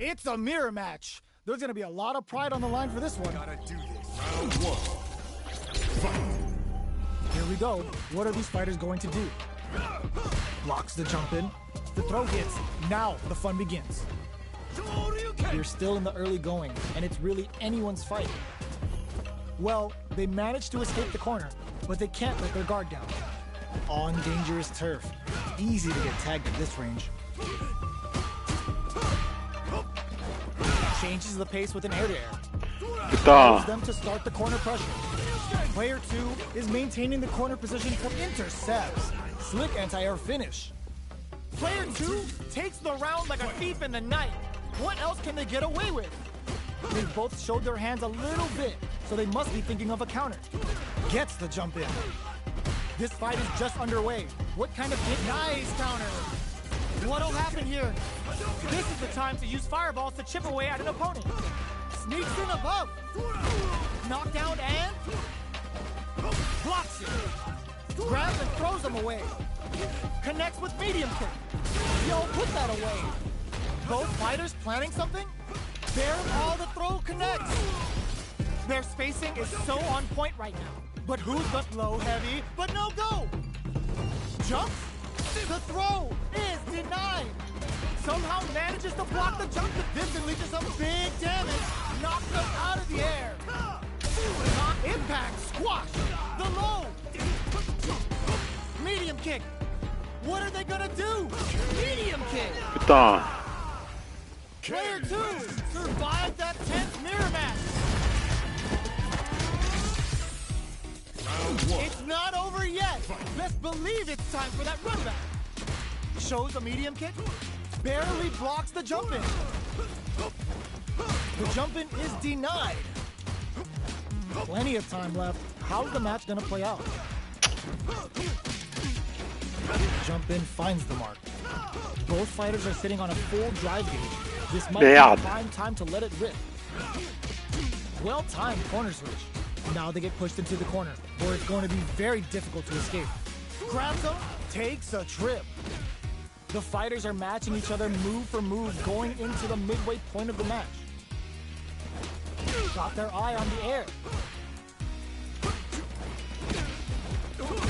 It's a mirror match. There's going to be a lot of pride on the line for this one. Gotta do this. Round one. Fight. Here we go. What are these fighters going to do? Blocks the jump in. The throw hits. Now the fun begins. You're still in the early going, and it's really anyone's fight. Well, they managed to escape the corner, but they can't let their guard down. On dangerous turf. Easy to get tagged at this range. Changes the pace with an air-to-air. Allows them to start the corner pressure. Player 2 is maintaining the corner position for intercepts. Slick anti-air finish. Player 2 takes the round like a thief in the night. What else can they get away with? They've both showed their hands a little bit, so they must be thinking of a counter. Gets the jump in. This fight is just underway. What kind of hit? Nice counter. What'll happen here? This is the time to use fireballs to chip away at an opponent. Sneaks in above. Knockdown and blocks it. Grabs and throws them away. Connects with medium kick. Yo, put that away. Both fighters planning something? There, all the throw connects. Their spacing is so on point right now. But who's the low heavy, but no go? Jumps? The throw is denied. Somehow manages to block the jump. This can lead to some big damage. Knocks them out of the air. Knock impact, squash. The low. Medium kick. What are they gonna do? Medium kick. Player 2 survived that tense mirror match. It's not over yet. Let's believe it's time for that run back. Shows a medium kick. Barely blocks the jump in. The jump in is denied. Plenty of time left. How's the match gonna play out? Jump in finds the mark. Both fighters are sitting on a full drive gauge. This might be a prime time to let it rip. Well-timed corner switch. Now they get pushed into the corner, where it's going to be very difficult to escape. Grabs him, takes a trip. The fighters are matching each other move for move going into the midway point of the match. Got their eye on the air.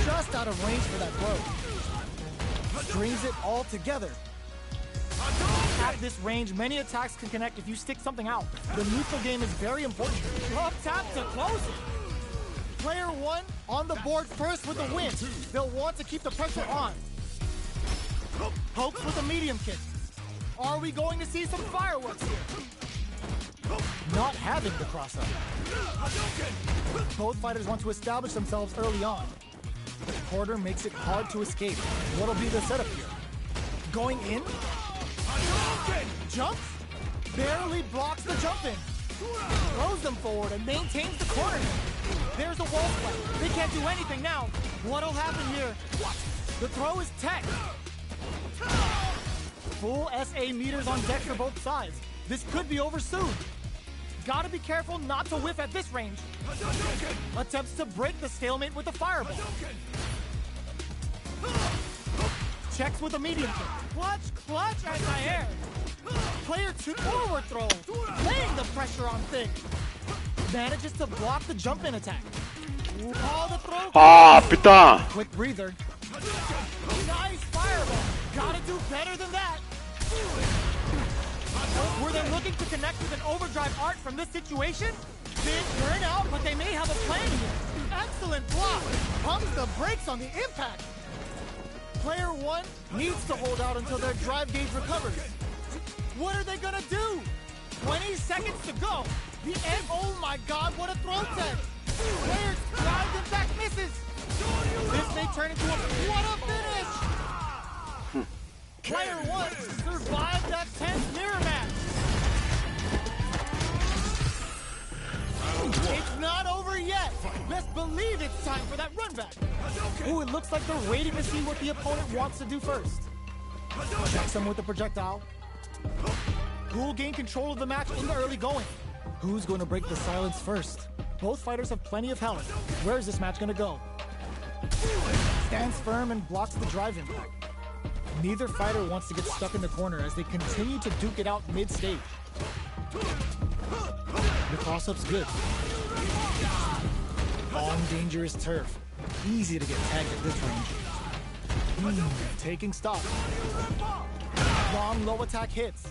Just out of range for that blow. Strings it all together. At this range, many attacks can connect if you stick something out. The neutral game is very important. Up tap to close it. Player 1 on the board first with a win. They'll want to keep the pressure on. Pokes with a medium kick. Are we going to see some fireworks here? Not having the cross-up. Both fighters want to establish themselves early on. The quarter makes it hard to escape. What'll be the setup here? Going in? Jumps? Barely blocks the jump in. Throws them forward and maintains the corner. There's a wall splat. They can't do anything now. What'll happen here? The throw is tech. Full SA meters on deck for both sides. This could be over soon. Gotta be careful not to whiff at this range. Attempts to break the stalemate with a fireball. Checks with a medium kick. Clutch anti-air. Player 2 forward throw. Laying the pressure on thick. Manages to block the jump-in attack. All the throw. Putain. Quick breather. Nice fireball. Gotta do better than that. Were they looking to connect with an overdrive art from this situation? Big burnout, but they may have a plan here. Excellent block. Pumps the brakes on the impact. Player 1 needs to hold out until their drive gauge recovers. What are they gonna do? 20 seconds to go. The end. Oh my God, what a throw tech. Player drives and back misses. This may turn into what a finish. Player 1 survived that tense mirror match. It's not over yet. Best believe it's time for that run back. Ooh, it looks like they're waiting to see what the opponent wants to do first. Checks him with the projectile. Who will gain control of the match in the early going? Who's going to break the silence first? Both fighters have plenty of health. Where is this match going to go? Stands firm and blocks the drive impact. Neither fighter wants to get stuck in the corner as they continue to duke it out mid-stage. The cross-up's good. On dangerous turf. Easy to get tagged at this range. Taking stock. Long low attack hits.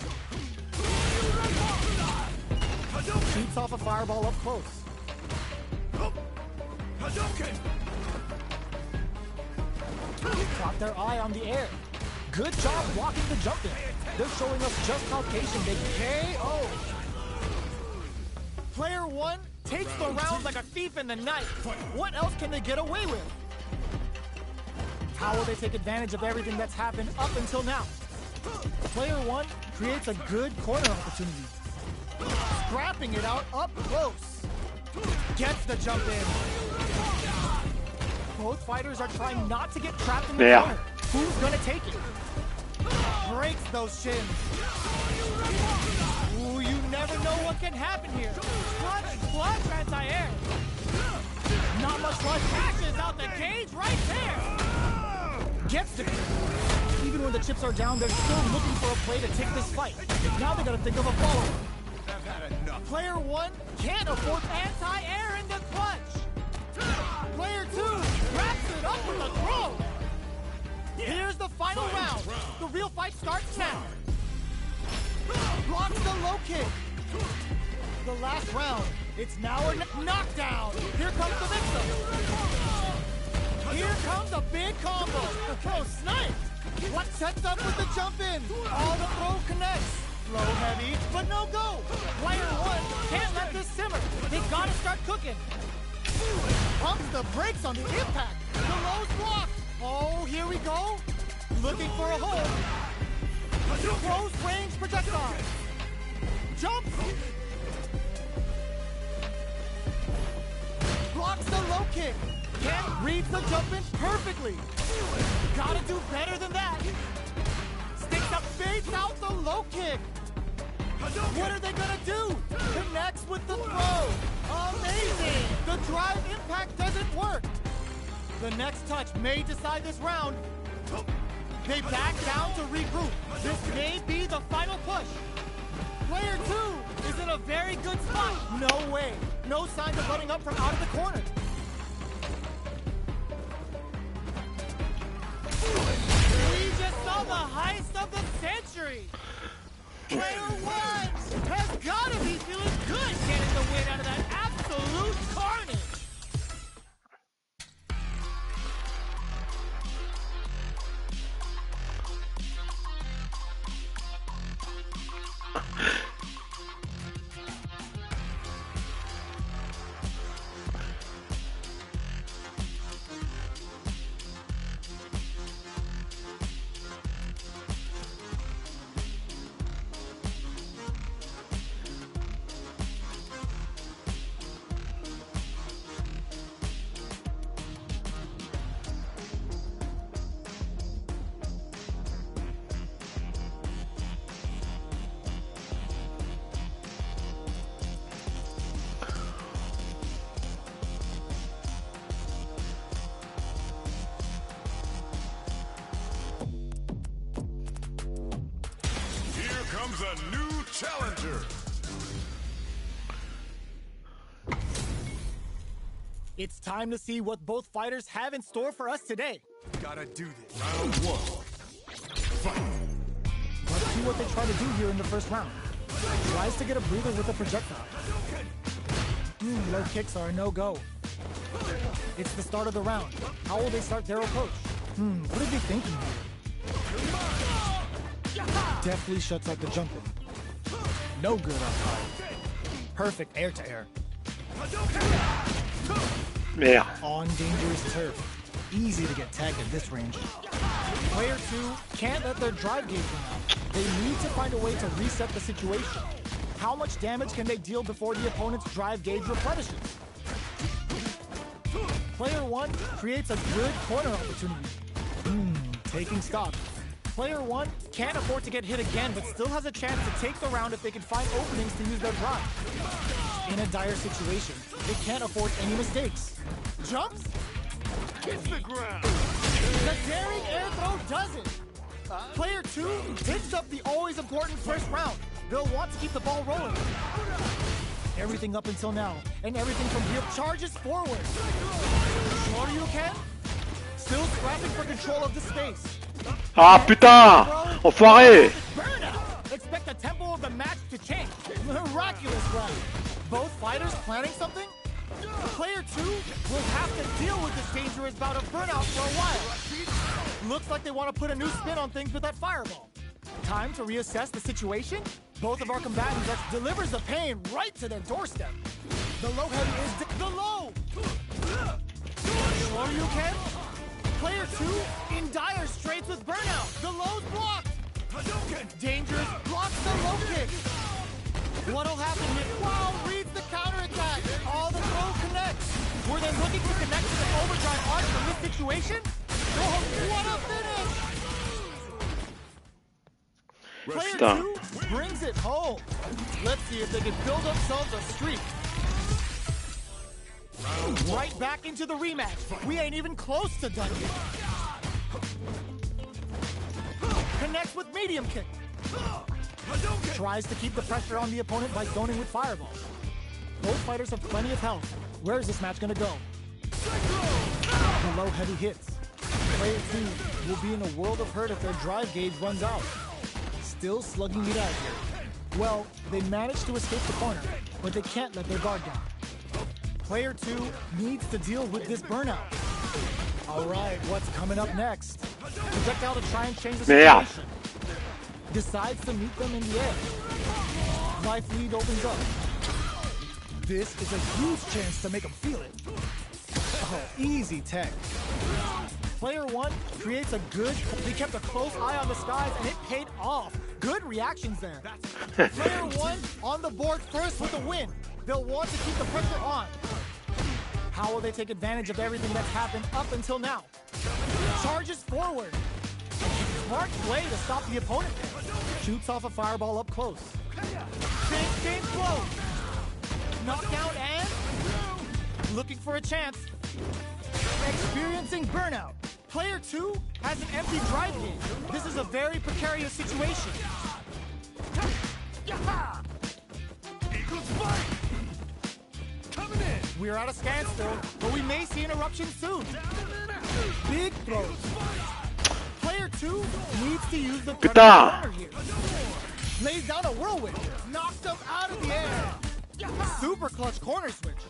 Shoots off a fireball up close. Caught their eye on the air. Good job blocking the jump in. They're showing us just how patient they can KO. Player one takes the round like a thief in the night. What else can they get away with? How will they take advantage of everything that's happened up until now? Player one creates a good corner opportunity. Scrapping it out up close. Gets the jump in. Both fighters are trying not to get trapped in the corner. Who's gonna take it? Breaks those shins. Ooh, you never know what can happen here. Clutch anti-air. Not much luck. Cashes out the cage right there. Gets the kill. Even when the chips are down, they're still looking for a play to take this fight. Now they gotta think of a follow-up. I've had enough. Player one can't afford anti-air in the clutch. Player two wraps it up with a throw. Here's the final round. The real fight starts now. Blocks the low kick. The last round. It's now or knockdown. Here comes the mix-up. Here comes a big combo. Oh, sniped. What sets up with the jump in? All the throw connects. Low heavy, but no go. Player one can't let this simmer. They gotta start cooking. Pumps the brakes on the impact. The low's blocked. Oh, here we go. Looking for a hold. Close range projectile. Jumps. Blocks the low kick. Can't read the jump in perfectly. Gotta do better than that. Sticks up, fades out the low kick. What are they gonna do? Connects with the throw. Amazing. The drive impact doesn't work. The next touch may decide this round. They back down to regroup. This may be the final push. Player two is in a very good spot. No way. No signs of letting up from out of the corner. We just saw the heist of the century. Player one has got to be feeling good getting the win out of that absolute carnage. Comes a new challenger. It's time to see what both fighters have in store for us today. Gotta do this. Round one. Fight. Let's see what they try to do here in the first round. Tries to get a breather with a projectile. Low kicks are a no-go. It's the start of the round. How will they start their approach? What are they thinking here? Deftly shuts out the jump in. No good on fire. Perfect air to air. Yeah. On dangerous turf. Easy to get tagged at this range. Player two can't let their drive gauge run out. They need to find a way to reset the situation. How much damage can they deal before the opponent's drive gauge replenishes? Player 1 creates a good corner opportunity. Taking stock. Player 1 can't afford to get hit again, but still has a chance to take the round if they can find openings to use their drive. In a dire situation, they can't afford any mistakes. Jumps? Hits the ground. The daring air throw does it. Player 2 picks up the always important first round. They'll want to keep the ball rolling. Everything up until now, and everything from here charges forward. Shoryuken? Still scrapping for control of the space. Ah putain! Enfoiré! Expect the tempo of the match to change. Miraculous round. Both fighters planning something? Player 2 will have to deal with this dangerous bout of burnout for a while. Looks like they want to put a new spin on things with that fireball. Time to reassess the situation? Both of our combatants delivers the pain right to their doorstep. The low heavy is the low! Shoryuken? Player 2 in dire straits with burnout. The low's blocked. Dangerous blocks the low kick. What'll happen if Wow reads the counterattack? All the throw connects. Were they looking to connect to the overdrive arc from this situation? Oh, what a finish! Player 2 brings it home. Let's see if they can build themselves a streak. Right back into the rematch. We ain't even close to done yet. Connects with medium kick. Tries to keep the pressure on the opponent by zoning with fireballs. Both fighters have plenty of health. Where is this match gonna go? The low heavy hits. Player 2 will be in a world of hurt if their drive gauge runs out. Still slugging it out here. Well, they managed to escape the corner, but they can't let their guard down. Player 2 needs to deal with this burnout. All right, what's coming up next? Projectile to try and change the situation. Decides to meet them in the air. Life lead opens up. This is a huge chance to make them feel it. Oh, easy tech. Player 1 creates a good... They kept a close eye on the skies, and it paid off. Good reactions there. Player 1 on the board first with a win. They'll want to keep the pressure on. How will they take advantage of everything that's happened up until now? Charges forward. Smart play to stop the opponent. Shoots off a fireball up close. Game close. Knockout and... Looking for a chance. Experiencing burnout. Player 2 has an empty drive gauge. This is a very precarious situation. Eagles fight. Coming in. We're at a standstill, but we may see an eruption soon. Big throws. Player 2 needs to use the corner here. Lays down a whirlwind. Knocks them out of the air. Super clutch corner switch.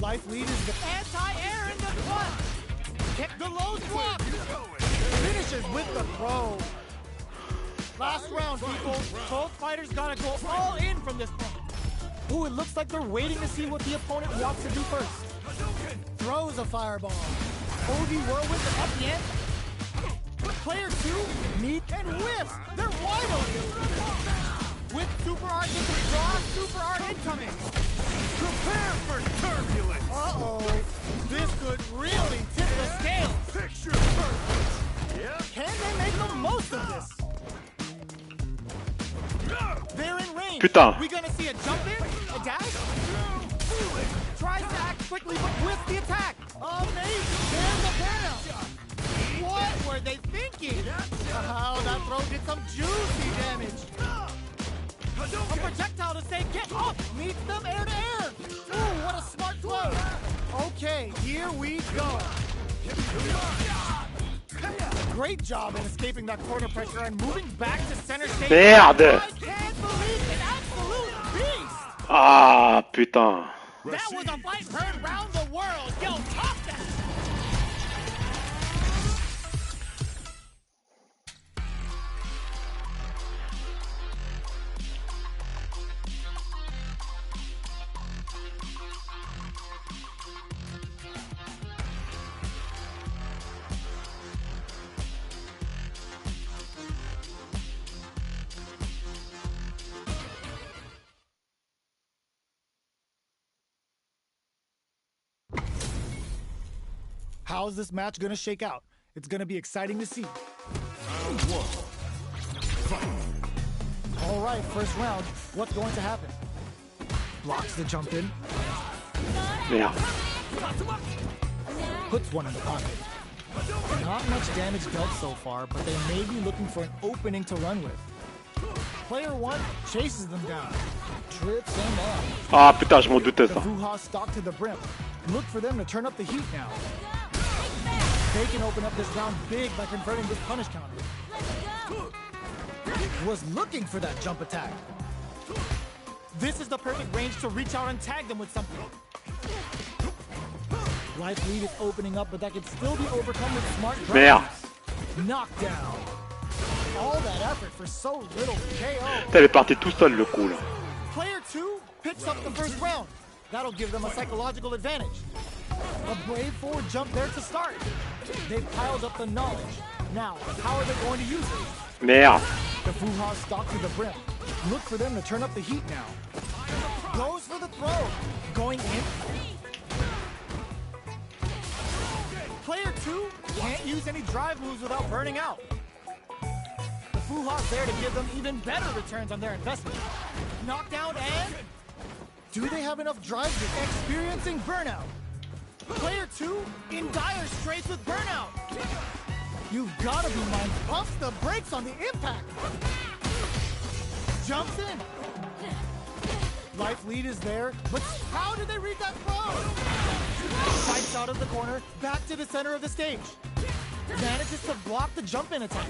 Life lead is the anti-air in the clutch. Kick the low block. Finishes with the throw. Last round, people. Both fighters gotta go all in from this point. Ooh, it looks like they're waiting to see what the opponent wants to do first. Throws a fireball. OD whirlwind up the end. Player 2 meet and whiffs. They're wide open. With super art into draw, super art incoming. Prepare for turbulence. Uh-oh. This could really tip the scale. Picture perfect. Yep. Can they make the most of this? They're in range. Putain. We gonna see a jump in? A dash? Tries to act quickly but whiffs the attack. Amazing. There's the burnout. What were they thinking? Oh, that throw did some juicy damage. A projectile to say get off. Meets them air to air. Ooh, what a smart throw. Okay, here we go. Great job in escaping that corner pressure and moving back to center stage. Merde! I can't believe it. Absolute beast. Ah putain. That was a fight heard round the world. Yo, top that. How's this match gonna shake out? It's gonna be exciting to see. Round 1. Fight. All right, first round. What's going to happen? Blocks the jump in. Merde. Puts one in the pocket. Not much damage dealt so far, but they may be looking for an opening to run with. Player 1 chases them down. Trips them up. Ah putain, je m'en doutais The ça. Fuha stock to the brim. Look for them to turn up the heat now. They can open up this round big by converting this punish counter. Was looking for that jump attack. This is the perfect range to reach out and tag them with something. Life lead is opening up, but that can still be overcome with smart Merde. drives. Knockdown. All that effort for so little KO. Putain, il est parti tout seul le coup là. Player 2 picks up the first round. That'll give them a psychological advantage. A brave forward jump there to start. They've piled up the knowledge. Now, how are they going to use it? Merde. The Fuha stock to the brim. Look for them to turn up the heat now. Goes for the throw. Going in. Player 2 can't use any drive moves without burning out. The Fuha's there to give them even better returns on their investment. Knockdown and... do they have enough drive to experiencing burnout? Player 2 in dire straits with burnout. You've got to be mind. Pumps the brakes on the impact. Jumps in. Life lead is there, but how did they read that throw? Fights out of the corner, back to the center of the stage. Manages to block the jump in attack.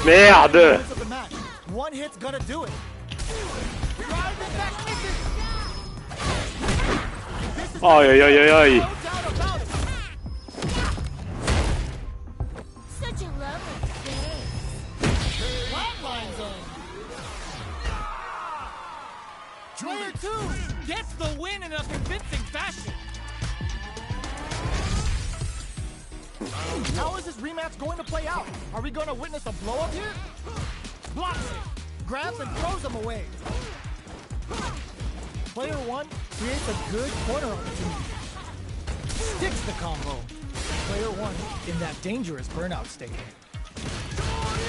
Merde. Of the match. One hit's gonna do it. Drive it back, misses. This is Aïe aïe aïe aïe aïe. no doubt about it. Such a lovely face. Flatline zone. Player 2 gets the win in a convincing fashion. How is this rematch going to play out? Are we going to witness a blow-up here? Blocks it, grabs and throws them away. Player 1 creates a good corner opportunity. Sticks the combo. Player 1 in that dangerous burnout state.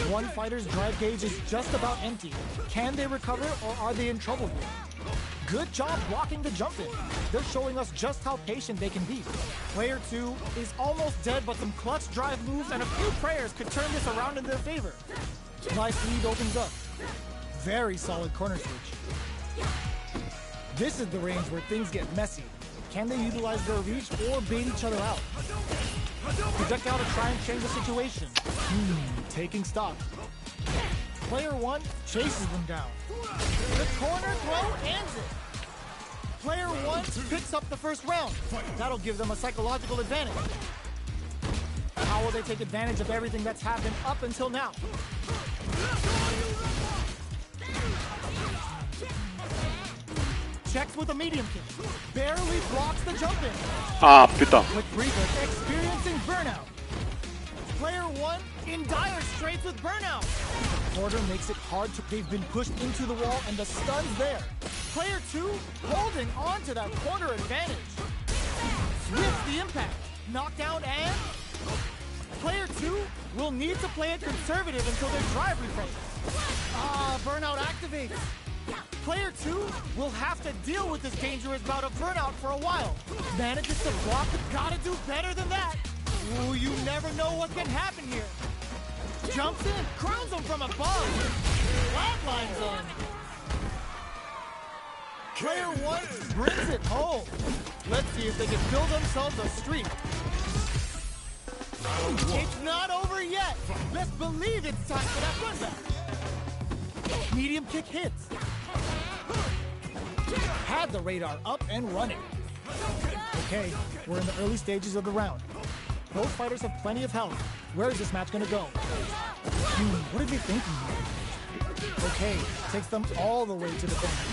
One fighter's drive gauge is just about empty. Can they recover or are they in trouble here? Good job blocking the jump in. They're showing us just how patient they can be. Player 2 is almost dead, but some clutch drive moves and a few prayers could turn this around in their favor. Life lead opens up. Very solid corner switch. This is the range where things get messy. Can they utilize their reach or bait each other out? Projectile to try and change the situation. Taking stock. Player 1 chases them down. The corner throw ends it. Player 1 picks up the first round. That'll give them a psychological advantage. How will they take advantage of everything that's happened up until now? Checks with a medium kick. Barely blocks the jump in. Ah putain. Quick breather, experiencing burnout. Player 1 in dire straits with burnout. Quarter makes it hard to... they've been pushed into the wall and the stun's there. Player 2 holding on to that corner advantage. Swifts the impact. Knockdown and... Player 2 will need to play it conservative until their drive reframes. Burnout activates. Player 2 will have to deal with this dangerous bout of burnout for a while. Manages to block, gotta do better than that. Ooh, you never know what can happen here. Jumps in, crowns him from above. Flatline zone. Player 1 brings it home. Let's see if they can build themselves a streak. It's not over yet. Let's believe it's time for that run back. Medium kick hits. Had the radar up and running. Okay, we're in the early stages of the round. Both fighters have plenty of health. Where is this match gonna go? What are they thinking here? Okay, takes them all the way to the corner.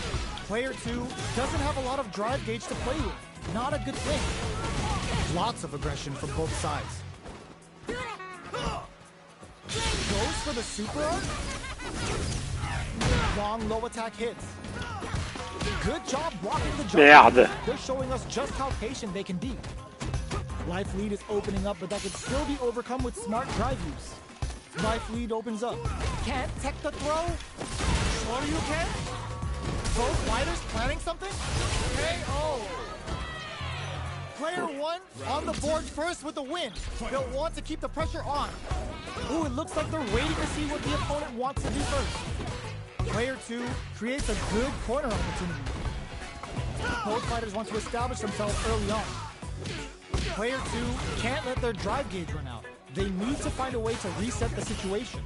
Player 2 doesn't have a lot of drive gauge to play with. Not a good thing. Lots of aggression from both sides. Goes for the super arc. Long low attack hits. Good job blocking the jump. Merde. They're showing us just how patient they can be. Life lead is opening up, but that could still be overcome with smart drive use. Life lead opens up. Can't tech the throw? Sure you can? Both fighters planning something? KO! Player 1 on the board first with the win. They'll want to keep the pressure on. Ooh, it looks like they're waiting to see what the opponent wants to do first. Player 2 creates a good corner opportunity. Both fighters want to establish themselves early on. Player 2 can't let their drive gauge run out. They need to find a way to reset the situation.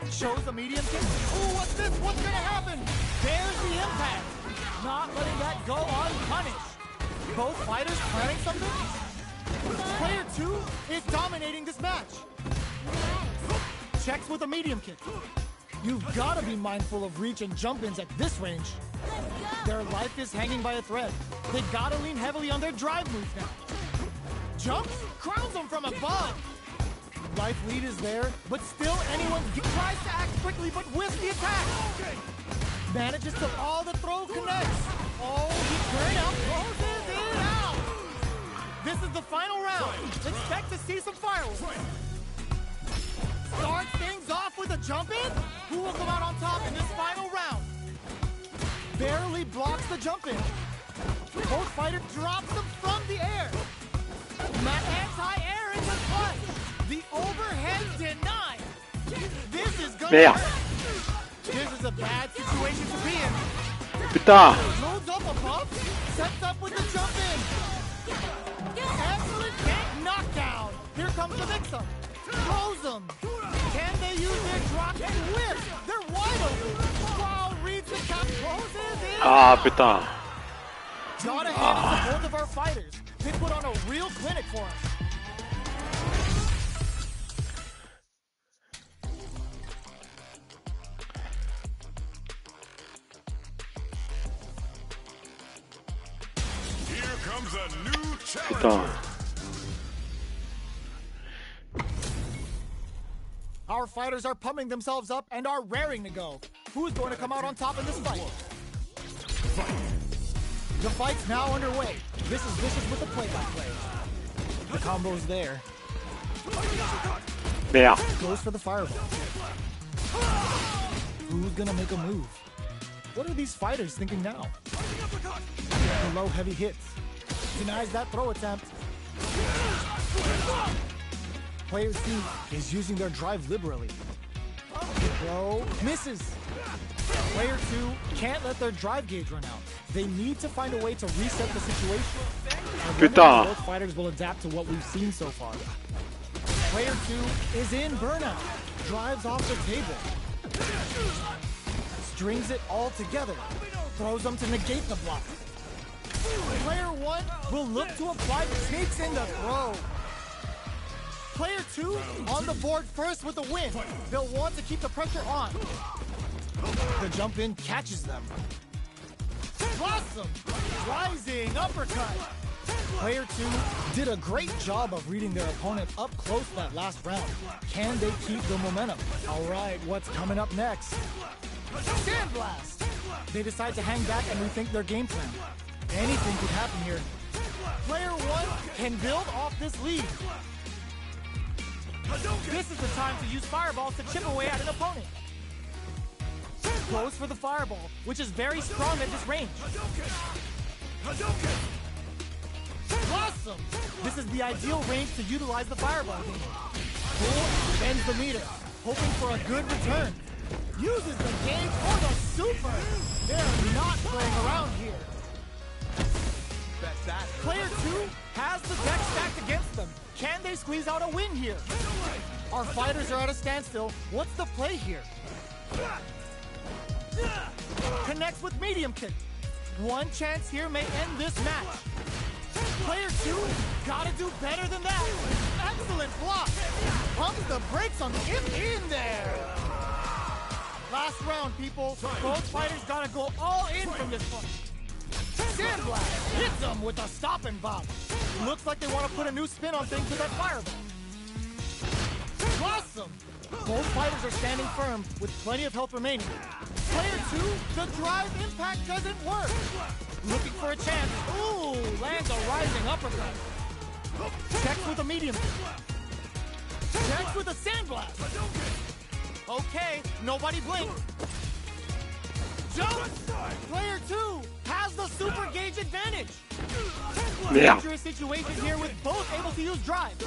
Shows the medium kick. Ooh, what's this? What's gonna happen? There's the impact. Not letting that go unpunished. Both fighters planning something? Player 2 is dominating this match. Checks with a medium kick. You've got to be mindful of reach and jump-ins at this range. Their life is hanging by a thread. They gotta lean heavily on their drive moves now. Jumps? Crowns them from above. Life lead is there, but still anyone tries to act quickly but whiffs the attack. Manages to all the throw connects. Oh, he turned out, closes it out. This is the final round. Expect to see some fireworks. Starts things off with a jump in. Who will come out on top in this final round? Barely blocks the jump in. Both fighters drops them from the air. Anti-air is a clutch. The overhead denied. This is gonna hurt. This is a bad situation to be in. Putain. Loads up above, sets up with the jump in. Excellent kick, knockdown. Here comes the mix-up. Throws them. Can they use their drop and whip? They're wide open. Wow, reads the cap, closes in. Ah, putain. Gotta hand it to both of our fighters. They put on a real clinic for us. Here comes a new challenger. Putain. Our fighters are pumping themselves up and are raring to go. Who's going to come out on top in this fight? The fight's now underway. This is Vicious with the play-by-play. The combo's there. Merde. Goes for the fireball. Who's gonna make a move? What are these fighters thinking now? The low heavy hits. Denies that throw attempt. Player C is using their drive liberally. The throw misses. Player 2 can't let their drive gauge run out. They need to find a way to reset the situation. Putain. Both fighters will adapt to what we've seen so far. Player 2 is in burnout. Drives off the table. Strings it all together. Throws them to negate the block. Player 1 will look to apply, sneaks in the throw. Player 2 on the board first with the win. They'll want to keep the pressure on. The jump in catches them. Blossom! Rising uppercut! Player 2 did a great job of reading their opponent up close that last round. Can they keep the momentum? Alright, what's coming up next? Sandblast! They decide to hang back and rethink their game plan. Anything could happen here. Player 1 can build off this lead. This is the time to use fireballs to chip away at an opponent. Goes for the fireball, which is very strong at this range. Awesome! This is the ideal range to utilize the fireball game. Bull bends the meter, hoping for a good return. Uses the game for the super! They're not playing around here. Player 2 has the deck stacked against them. Can they squeeze out a win here? Our fighters are at a standstill. What's the play here? Connects with medium kick. One chance here may end this match. Player 2 gotta do better than that. Excellent block. Pumps the brakes on the in there. Last round, people. Both fighters gotta go all in from this point. Sandblast hits them with a stop and bop. Looks like they want to put a new spin on things with that fireball. Awesome! Both fighters are standing firm with plenty of health remaining. Player 2, the drive impact doesn't work. Looking for a chance. Ooh, lands a rising uppercut. Checks with a medium. Checks with a sandblast. Okay, nobody blink. Jump! Player 2 has the super gauge advantage. Merde. Dangerous situation here with both able to use drive.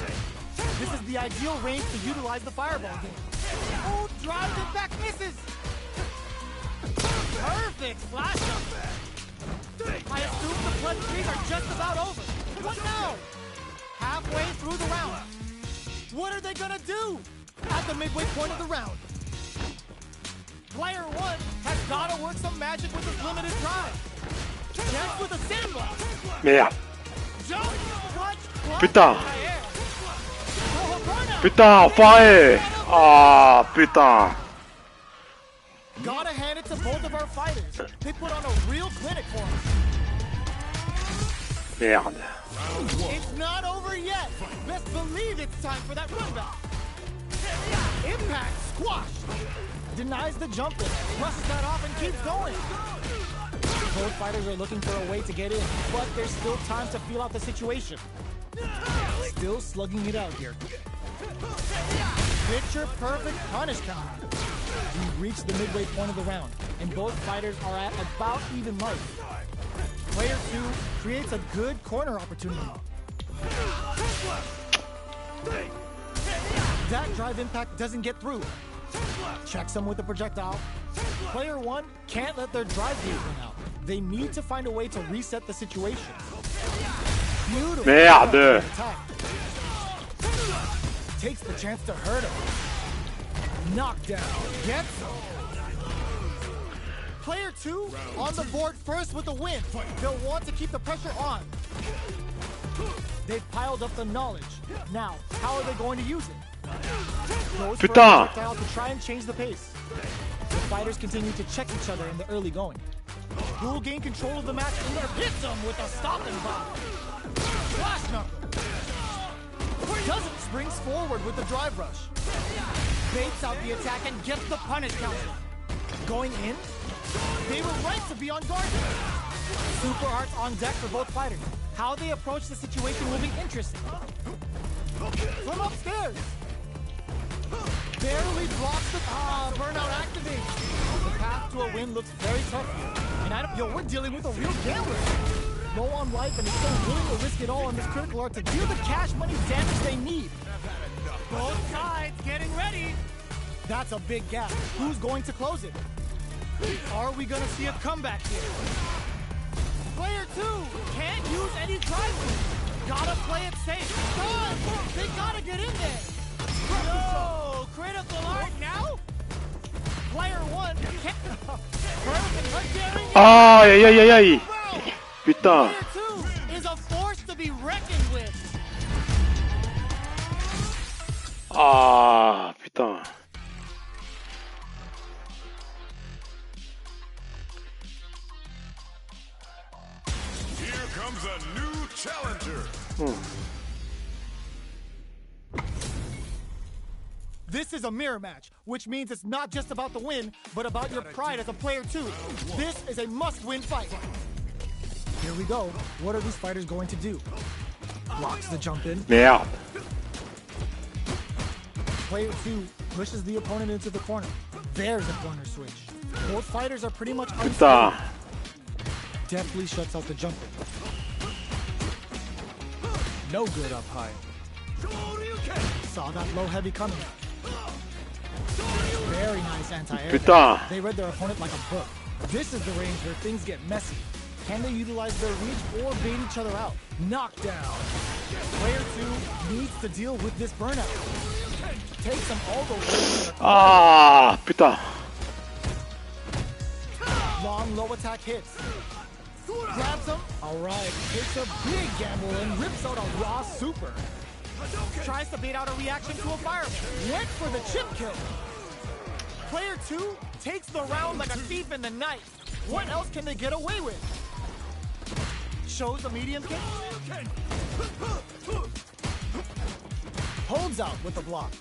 This is the ideal range to utilize the fireball game. Oh, drives it back, misses. Perfect flash jump. I assume the pleasantries are just about over. What now? Halfway through the round. What are they gonna do? At the midway point of the round. Player 1 has gotta work some magic with his limited drive. Checks with a sandblast. Merde. Jump, clutch, Putain. anti-air. Oh, burnout. Putain, enfoiré. Ah, putain. Gotta hand it to both of our fighters. They put on a real clinic for us. Merde. It's not over yet. Best believe it's time for that run back. Impact squash. Denies the jump in, brushes that off and keeps going. Both fighters are looking for a way to get in, but there's still time to feel out the situation. Still slugging it out here. Picture perfect punish counter. We've reached the midway point of the round, and both fighters are at about even life. Player 2 creates a good corner opportunity. That drive impact doesn't get through. Checks them with a projectile. Player 1 can't let their drive gauge run out. They need to find a way to reset the situation. Beautiful. Merde. Attack. Takes the chance to hurt him. Knockdown. Gets him. Player 2 on the board first with a win. They'll want to keep the pressure on. They've piled up the knowledge. Now, how are they going to use it? Goes for a Putain. projectile to try and change the pace. The fighters continue to check each other in the early going. Who will gain control of the match and hits them with a stopping bomb. Flash knuckle. Doesn't springs forward with the drive rush. Baits out the attack and gets the punish counter. Going in? They were right to be on guard. Super arts on deck for both fighters. How they approach the situation will be interesting. From upstairs. Barely blocks the burnout activates. The path to a win looks very tough here. And we're dealing with a real gambler. Low on life and is still willing to risk it all on this critical art to deal the cash money damage they need. Both sides getting ready. That's a big gap. Who's going to close it? Are we going to see a comeback here? Player 2 can't use any drive. Gotta play it safe. God, they gotta get in there. No, critical art now? Player 1 can't. Aïe, aïe, aïe, aïe. Putain. Player 2 is a force to be reckoned with. Ah, putain. Here comes a new challenger. This is a mirror match, which means it's not just about the win, but about your pride as a player too. This is a must-win fight. Here we go. What are these fighters going to do? Blocks the jump in. Merde. Player 2 pushes the opponent into the corner. There's a corner switch. Both fighters are pretty much Putain. unstable. Deftly shuts out the jump in. No good up high. Saw that low heavy coming. Very nice anti-air. Putain. They read their opponent like a book. This is the range where things get messy. Can they utilize their reach or bait each other out? Knockdown. Player 2 needs to deal with this burnout. Takes them all the way to the Ah, putain. long low attack hits. Grabs him. Alright, takes a big gamble and rips out a raw super. Tries to bait out a reaction to a fireball. Went for the chip kill. Player 2 takes the round like a thief in the night. What else can they get away with? Shows a medium kick. Holds out with the block.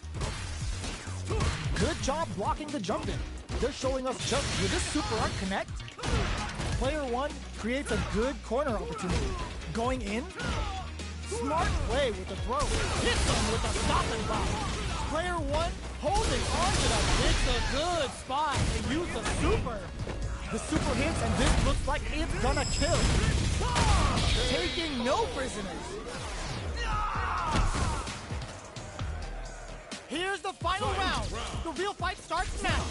Good job blocking the jump in. They're showing us just with this super art connect. Player 1 creates a good corner opportunity. Going in, Smart play with the throw. Hits him with a stop and block. Player 1 holding on to that. It's a good spot to use the super. The super hits, and this looks like it's gonna kill. Taking no prisoners. Here's the final round. The real fight starts now.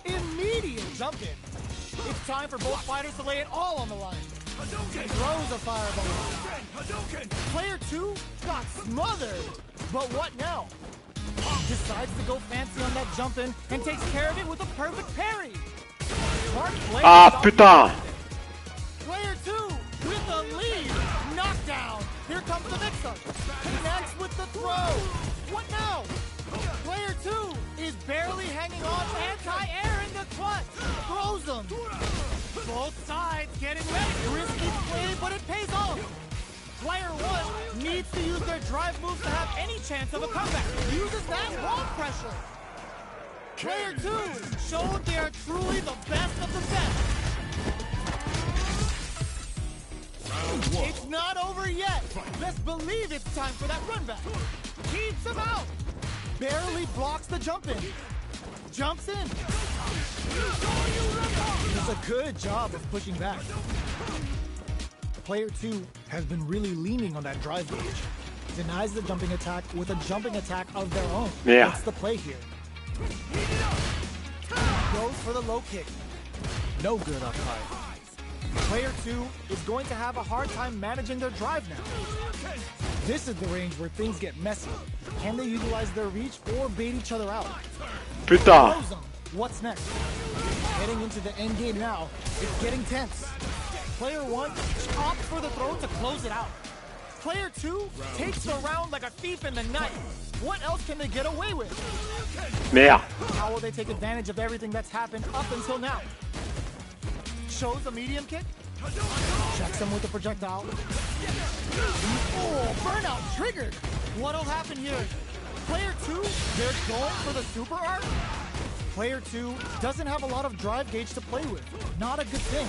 Immediate jump in. It's time for both fighters to lay it all on the line. Throws a fireball. Player 2 got smothered. But what now? Decides to go fancy on that jump in and takes care of it with a perfect parry. Smart play. Putain. Player 2 with the lead. Knockdown. Here comes the mix-up. Connects with the throw. What now? Player 2 is barely hanging on. Anti-air in the clutch. Throws him. Both sides getting ready. Risky play, but it pays off. Player 1 needs to use their drive moves to have any chance of a comeback. Uses that wall pressure. Player 2 showed they are truly the best of the best. It's not over yet. Let's believe it's time for that run back. Keeps him out. Barely blocks the jump in. Jumps in. Does a good job of pushing back. Player 2 has been really leaning on that drive gauge. Denies the jumping attack with a jumping attack of their own. Yeah. What's the play here? Goes for the low kick. No good up high. Player 2 is going to have a hard time managing their drive now. This is the range where things get messy. Can they utilize their reach or bait each other out? Putain. Throws them. What's next? Heading into the end game now. It's getting tense. Player 1 opts for the throw to close it out. Player 2 takes the round like a thief in the night. What else can they get away with? Merde. How will they take advantage of everything that's happened up until now? Shows a medium kick. Checks him with the projectile. Oh, burnout triggered. What'll happen here? Player 2, they're going for the super arc. Player 2 doesn't have a lot of drive gauge to play with. Not a good thing.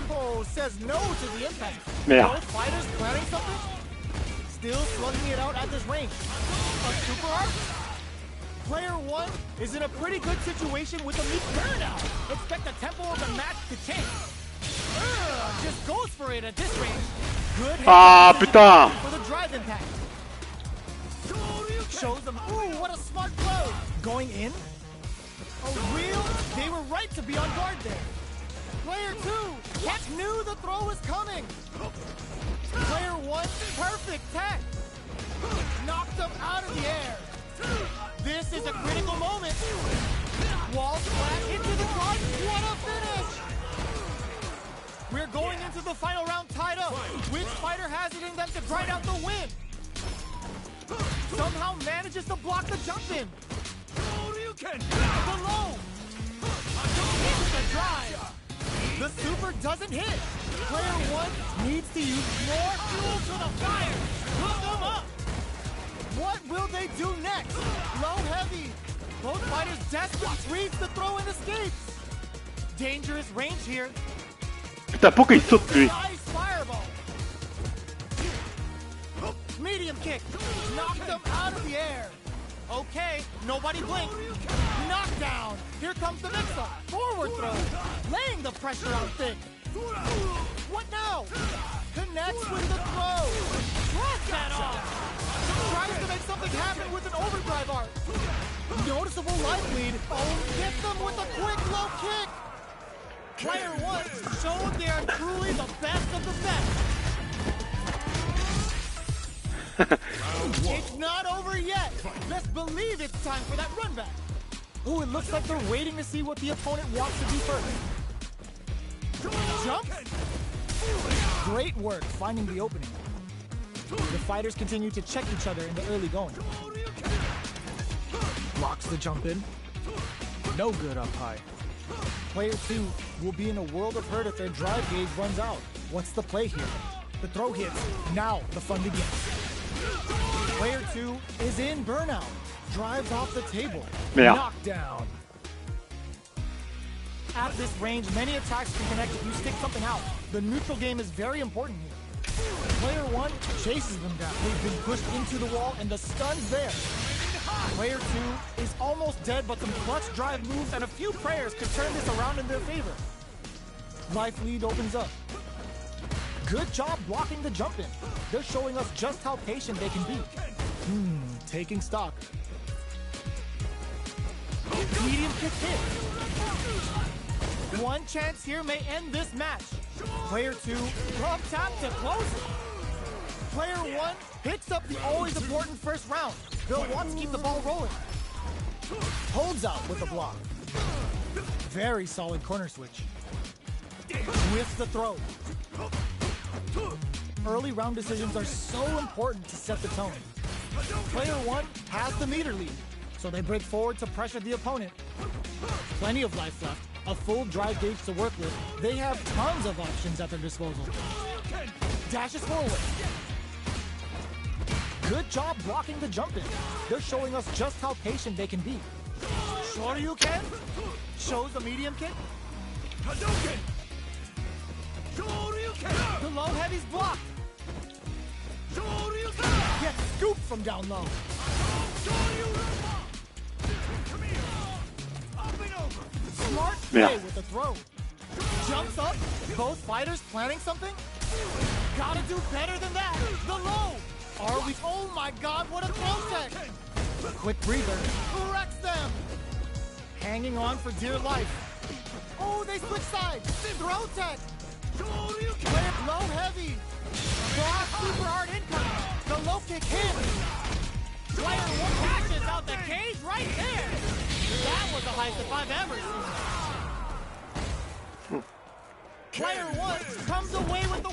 Oh, says no to the impact. Yeah. Both fighters planning something? Still slugging it out at this range. A super arc? Player 1 is in a pretty good situation with a meat burnout. Expect the tempo of the match to change. Just goes for it at this range. Good hit Putain. for the drive impact. Shows them, ooh, what a smart throw. Going in? Oh, real? They were right to be on guard there. Player 2 knew the throw was coming. Player 1, perfect tech. Knocked them out of the air. This is a critical moment. Wall flat into the cross. What a finish! We're going into the final round tied up. Which fighter has it in them to grind out the win? Somehow manages to block the jump in. Below. Hits the drive. The super doesn't hit. Player 1 needs to use more fuel to the fire. Hook them up. What will they do next? Low heavy. Both fighters desperate, reads the throw and escapes. Dangerous range here. Putain, pourquoi il saute lui? Nice fireball. Medium kick. Knocked them out of the air. Okay, nobody blink. Knockdown. Here comes the mix-up. Forward throw. Laying the pressure on thick. What now? Connects with the throw. Shrugs that off. Tries to make something happen with an overdrive arc. Noticeable life lead. Oh, gets them with a quick low kick. Player 1 showed they are truly the best of the best. It's not over yet. Let's believe it's time for that run back. Ooh, it looks like they're waiting to see what the opponent wants to do first. Jump. Great work finding the opening. The fighters continue to check each other in the early going. Blocks the jump in. No good up high. Player 2 will be in a world of hurt if their drive gauge runs out. What's the play here? The throw hits. Now the fun begins. Player 2 is in burnout. Drives off the table. Yeah. Knockdown. At this range, many attacks can connect if you stick something out. The neutral game is very important here. Player 1 chases them down. They've been pushed into the wall and the stun's there. Player 2 is almost dead, but some clutch drive moves and a few prayers could turn this around in their favor. Life lead opens up. Good job blocking the jump in. They're showing us just how patient they can be. Taking stock. Medium kick hit. One chance here may end this match. Player 2 from tap to close it. Player 1 picks up the always important first round. They'll want to keep the ball rolling. Holds out with the block. Very solid corner switch. With the throw. Early round decisions are so important to set the tone. Player 1 has the meter lead, so they break forward to pressure the opponent. Plenty of life left, a full drive gauge to work with. They have tons of options at their disposal. Dashes forward. Good job blocking the jump in. They're showing us just how patient they can be. Shoryuken shows the medium kick. The low heavy's blocked. Gets scooped from down low. Smart play with the throw. Jumps up. Both fighters planning something. Gotta do better than that. The low. Are we? Oh my God! What a throw tech! Quick breather. Wrecks them. Hanging on for dear life. Oh, they switch sides. Throw tech. Player low heavy. Block super hard incoming. The low kick hit. Player 1 catches out the cage right there. That was the highest if I've ever seen. Player 1 comes away with the